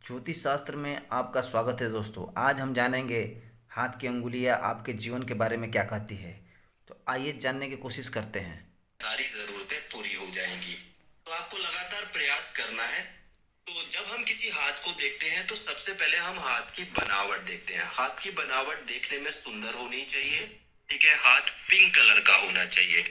ज्योतिष शास्त्र में आपका स्वागत है दोस्तों। आज हम जानेंगे हाथ की अंगुलियां आपके जीवन के बारे में क्या कहती है। तो आइए जानने की कोशिश करते हैं। सारी जरूरतें पूरी हो जाएंगी। तो आपको लगातार प्रयास करना है। तो जब हम किसी हाथ को देखते हैं तो सबसे पहले हम हाथ की बनावट देखते हैं। हाथ की बनावट देखने में सुंदर होनी चाहिए। ठीक है, हाथ पिंक कलर का होना चाहिए।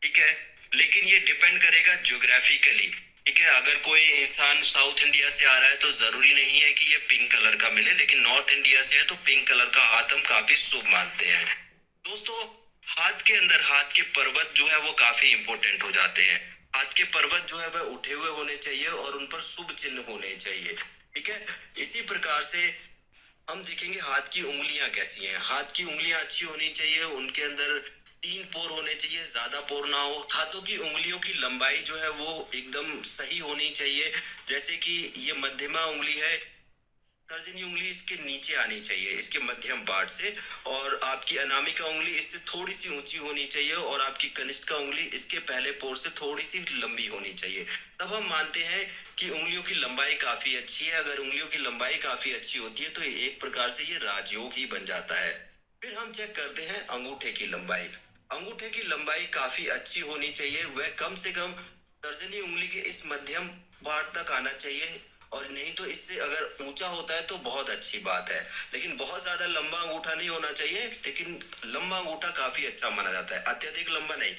ठीक है, लेकिन ये डिपेंड करेगा ज्योग्राफिकली। ठीक है, अगर कोई इंसान साउथ इंडिया से आ रहा है तो जरूरी नहीं है कि ये पिंक कलर का मिले, लेकिन नॉर्थ इंडिया से है तो पिंक कलर का हाथ हम काफी शुभ मानते हैं। दोस्तों, हाथ के अंदर हाथ के पर्वत जो है वो काफी इंपॉर्टेंट हो जाते हैं। हाथ के पर्वत जो है वह उठे हुए होने चाहिए और उन पर शुभ चिन्ह होने चाहिए। ठीक है, इसी प्रकार से हम देखेंगे हाथ की उंगलियां कैसी हैं। हाथ की उंगलियां अच्छी होनी चाहिए, उनके अंदर 3 पोर होने चाहिए, ज्यादा पोर ना हो। हाथों की उंगलियों की लंबाई जो है वो एकदम सही होनी चाहिए। जैसे कि ये मध्यमा उंगली है, तर्जनी उंगली इसके नीचे आनी चाहिए, इसके मध्यम पार्ट से। और आपकी अनामिका उंगली इससे थोड़ी सी ऊंची होनी चाहिए और आपकी कनिष्ठिका उंगली इसके पहले पोर से थोड़ी सी लंबी होनी चाहिए। तब हम मानते हैं कि उंगलियों की लंबाई काफी अच्छी है। अगर उंगलियों की लंबाई काफी अच्छी होती है तो एक प्रकार से ये राजयोग ही बन जाता है। फिर हम चेक करते हैं अंगूठे की लंबाई। अंगूठे की लंबाई काफी अच्छी होनी चाहिए, वह कम से कम तर्जनी उंगली के इस मध्यम पार्ट तक आना चाहिए। और नहीं तो इससे अगर ऊंचा होता है तो बहुत अच्छी बात है, लेकिन बहुत ज्यादा लंबा अंगूठा नहीं होना चाहिए। लेकिन लंबा अंगूठा काफी अच्छा माना जाता है, अत्यधिक लंबा नहीं।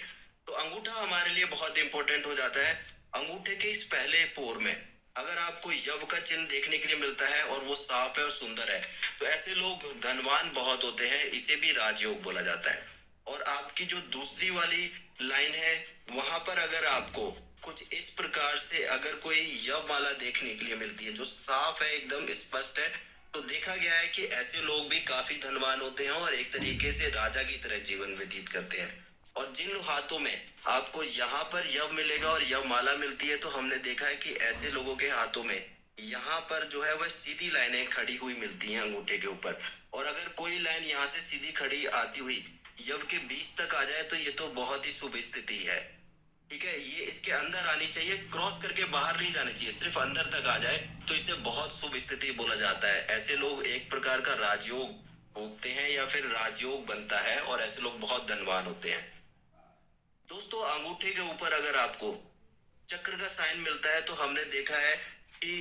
तो अंगूठा हमारे लिए बहुत इंपॉर्टेंट हो जाता है। अंगूठे के इस पहले पोर में अगर आपको यव का चिन्ह देखने के लिए मिलता है और वो साफ है और सुंदर है तो ऐसे लोग धनवान बहुत होते हैं, इसे भी राजयोग बोला जाता है। और आपकी जो दूसरी वाली लाइन है वहां पर अगर आपको कुछ इस प्रकार से अगर कोई यव माला देखने के लिए मिलती है जो साफ है, एकदम स्पष्ट है, तो देखा गया है कि ऐसे लोग भी काफी धनवान होते हैं और एक तरीके से राजा की तरह जीवन व्यतीत करते हैं। और जिन हाथों में आपको यहाँ पर यव मिलेगा और यव माला मिलती है तो हमने देखा है कि ऐसे लोगों के हाथों में यहाँ पर जो है वह सीधी लाइनें खड़ी हुई मिलती हैं अंगूठे के ऊपर। और अगर कोई लाइन यहाँ से सीधी खड़ी आती हुई यव के बीच तक आ जाए तो ये तो बहुत ही शुभ स्थिति है। ठीक है, ये इसके अंदर आनी चाहिए, क्रॉस करके बाहर नहीं जानी चाहिए, सिर्फ अंदर तक आ जाए तो इसे बहुत शुभ स्थिति बोला जाता है। ऐसे लोग एक प्रकार का राजयोग भोगते हैं या फिर राजयोग बनता है और ऐसे लोग बहुत धनवान होते हैं। दोस्तों, अंगूठे के ऊपर अगर आपको चक्र का साइन मिलता है तो हमने देखा है कि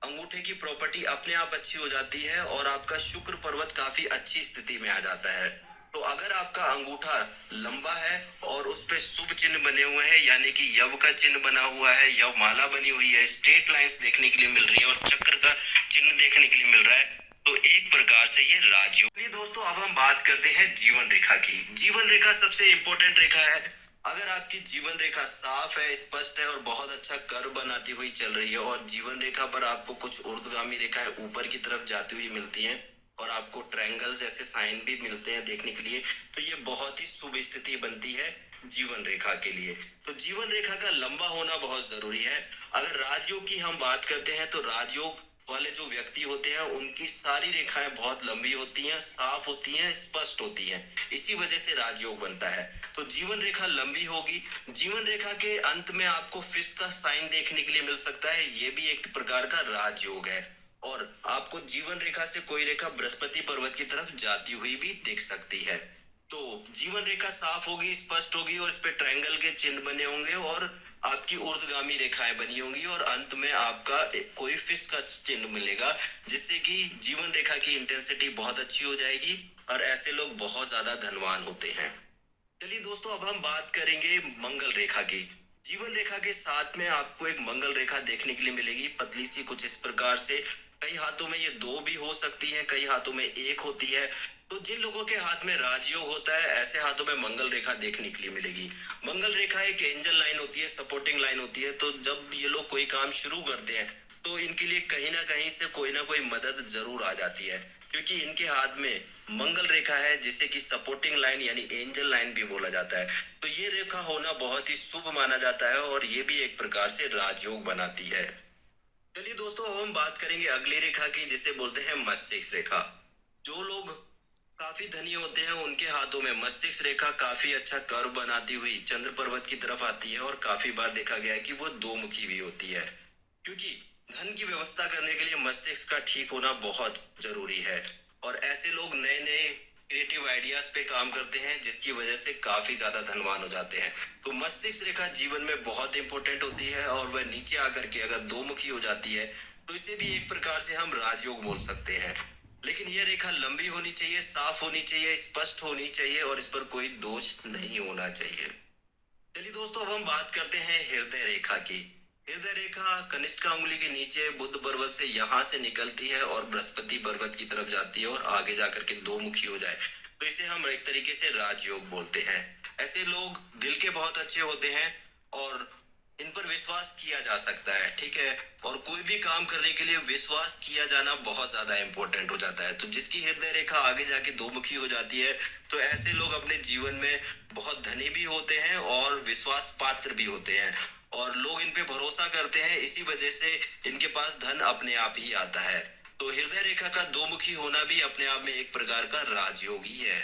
अंगूठे की प्रॉपर्टी अपने आप अच्छी हो जाती है और आपका शुक्र पर्वत काफी अच्छी स्थिति में आ जाता है। तो अगर आपका अंगूठा लंबा है और उस पे शुभ चिन्ह बने हुए हैं, यानी कि यव का चिन्ह बना हुआ है, यव माला बनी हुई है, स्ट्रेट लाइंस देखने के लिए मिल रही है और चक्र का चिन्ह देखने के लिए मिल रहा है, तो एक प्रकार से ये राजयोग। चलिए दोस्तों, अब हम बात करते हैं जीवन रेखा की। जीवन रेखा सबसे इंपॉर्टेंट रेखा है। अगर आपकी जीवन रेखा साफ है, स्पष्ट है और बहुत अच्छा कर्व बनाती हुई चल रही है और जीवन रेखा पर आपको कुछ ऊर्ध्वगामी रेखाएं ऊपर की तरफ जाती हुई मिलती हैं और आपको ट्रायंगल जैसे साइन भी मिलते हैं देखने के लिए, तो ये बहुत ही शुभ स्थिति बनती है जीवन रेखा के लिए। तो जीवन रेखा का लंबा होना बहुत जरूरी है। अगर राजयोग की हम बात करते हैं तो राजयोग वाले जो व्यक्ति होते हैं उनकी सारी रेखाएं बहुत लंबी होती हैं, साफ होती हैं, स्पष्ट होती हैं, इसी वजह से राजयोग बनता है। तो जीवन रेखा लंबी होगी। जीवन रेखा के अंत में आपको फिश का साइन देखने के लिए मिल सकता है, ये भी एक प्रकार का राजयोग है। और आपको जीवन रेखा से कोई रेखा बृहस्पति पर्वत की तरफ जाती हुई भी दिख सकती है। तो जीवन रेखा साफ होगी, स्पष्ट होगी और इस पे ट्रायंगल के चिन्ह बने होंगे और आपकी ऊर्ध्वगामी रेखाएं बनी होंगी और अंत में आपका कोई फिश का चिन्ह मिलेगा, जिससे कि जीवन रेखा की इंटेंसिटी बहुत अच्छी हो जाएगी और ऐसे लोग बहुत ज्यादा धनवान होते हैं। चलिए दोस्तों, अब हम बात करेंगे मंगल रेखा की। जीवन रेखा के साथ में आपको एक मंगल रेखा देखने के लिए मिलेगी, पतली सी कुछ इस प्रकार से। कई हाथों में ये 2 भी हो सकती है, कई हाथों में 1 होती है। तो जिन लोगों के हाथ में राजयोग होता है ऐसे हाथों में मंगल रेखा देखने के लिए मिलेगी। मंगल रेखा एक एंजल लाइन होती है, सपोर्टिंग लाइन होती है। तो जब ये लोग कोई काम शुरू करते हैं तो इनके लिए कहीं ना कहीं से कोई ना कोई मदद जरूर आ जाती है, क्योंकि इनके हाथ में मंगल रेखा है जिसे कि सपोर्टिंग लाइन यानी एंजल लाइन भी बोला जाता है। तो ये रेखा होना बहुत ही शुभ माना जाता है और ये भी एक प्रकार से राजयोग बनाती है। चलिए दोस्तों, अब हम बात करेंगे अगली रेखा की, जिसे बोलते हैं मस्तिष्क रेखा। जो लोग काफी धनी होते हैं उनके हाथों में मस्तिष्क रेखा काफी अच्छा कर्व बनाती हुई चंद्र पर्वत की तरफ आती है और काफी बार देखा गया है कि वो 2 मुखी भी होती है, क्योंकि धन की व्यवस्था करने के लिए मस्तिष्क का ठीक होना बहुत जरूरी है। और ऐसे लोग नए नए क्रिएटिव आइडियाज पे काम करते हैं जिसकी वजह से काफी ज्यादा धनवान हो जाते हैं। तो मस्तिष्क रेखा जीवन में बहुत इंपॉर्टेंट होती है और वह नीचे आकर के अगर दो मुखी हो जाती है तो इसे भी एक प्रकार से हम राजयोग बोल सकते हैं। लेकिन यह रेखा लंबी होनी चाहिए, साफ होनी चाहिए, स्पष्ट होनी चाहिए और इस पर कोई दोष नहीं होना चाहिए। चलिए दोस्तों, अब हम बात करते हैं हृदय रेखा की। हृदय रेखा कनिष्ठ अंगुली के नीचे बुध पर्वत से यहाँ से निकलती है और बृहस्पति पर्वत की तरफ जाती है और आगे जाकर के दो मुखी हो जाए तो इसे हम एक तरीके से राजयोग बोलते हैं। ऐसे लोग दिल के बहुत अच्छे होते हैं और इन पर विश्वास किया जा सकता है, ठीक है। और कोई भी काम करने के लिए विश्वास किया जाना बहुत ज्यादा इंपॉर्टेंट हो जाता है। तो जिसकी हृदय रेखा आगे जाके दो मुखी हो जाती है तो ऐसे लोग अपने जीवन में बहुत धनी भी होते हैं और विश्वास पात्र भी होते हैं और लोग इन पे भरोसा करते हैं। इसी वजह से इनके पास धन अपने आप ही आता है। तो हृदय रेखा का दो मुखी होना भी अपने आप में एक प्रकार का राजयोग ही है।